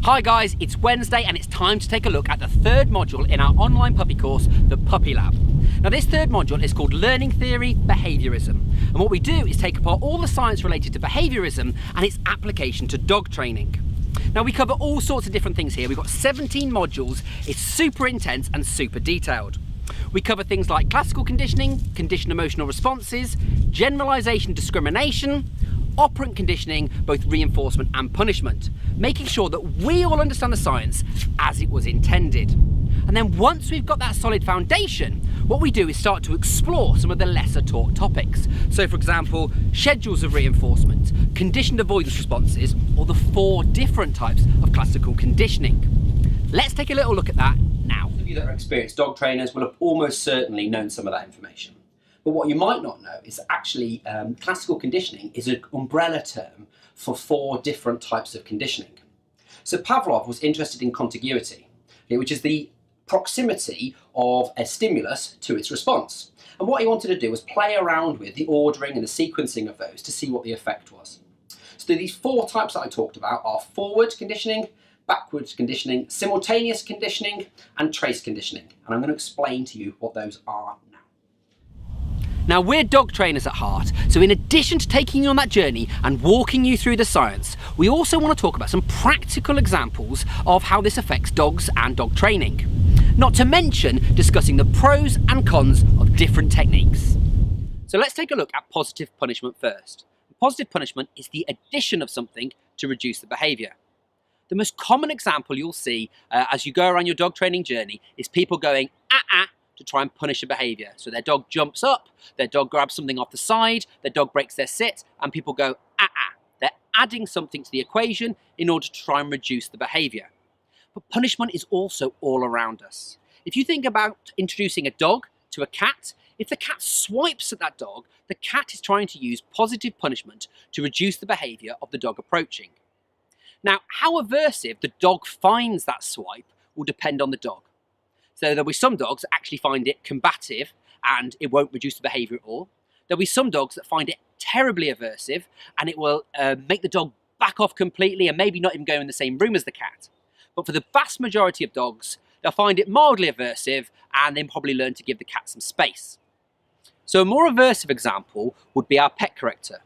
Hi guys, it's Wednesday and it's time to take a look at the third module in our online puppy course, the Puppy Lab. Now this third module is called Learning Theory, Behaviourism. And what we do is take apart all the science related to behaviourism and its application to dog training. Now we cover all sorts of different things here. We've got 17 modules, it's super intense and super detailed. We cover things like classical conditioning, conditioned emotional responses, generalisation discrimination, operant conditioning, both reinforcement and punishment, making sure that we all understand the science as it was intended. And then once we've got that solid foundation, what we do is start to explore some of the lesser taught topics. So for example, schedules of reinforcement, conditioned avoidance responses, or the 4 different types of classical conditioning. Let's take a little look at that now. Those of you that are experienced dog trainers will have almost certainly known some of that information. But what you might not know is that actually classical conditioning is an umbrella term for 4 different types of conditioning. So Pavlov was interested in contiguity, which is the proximity of a stimulus to its response. And what he wanted to do was play around with the ordering and the sequencing of those to see what the effect was. So these 4 types that I talked about are forward conditioning, backwards conditioning, simultaneous conditioning, and trace conditioning. And I'm going to explain to you what those are now. Now we're dog trainers at heart, so in addition to taking you on that journey and walking you through the science, we also want to talk about some practical examples of how this affects dogs and dog training. Not to mention discussing the pros and cons of different techniques. So let's take a look at positive punishment first. Positive punishment is the addition of something to reduce the behaviour. The most common example you'll see as you go around your dog training journey is people going ah to try and punish a behaviour. So their dog jumps up, their dog grabs something off the side, their dog breaks their sit, and people go ah. They're adding something to the equation in order to try and reduce the behaviour. But punishment is also all around us. If you think about introducing a dog to a cat, if the cat swipes at that dog, the cat is trying to use positive punishment to reduce the behaviour of the dog approaching. Now, how aversive the dog finds that swipe will depend on the dog. So there'll be some dogs that actually find it combative and it won't reduce the behaviour at all. There'll be some dogs that find it terribly aversive and it will make the dog back off completely and maybe not even go in the same room as the cat. But for the vast majority of dogs, they'll find it mildly aversive and then probably learn to give the cat some space. So a more aversive example would be our pet corrector,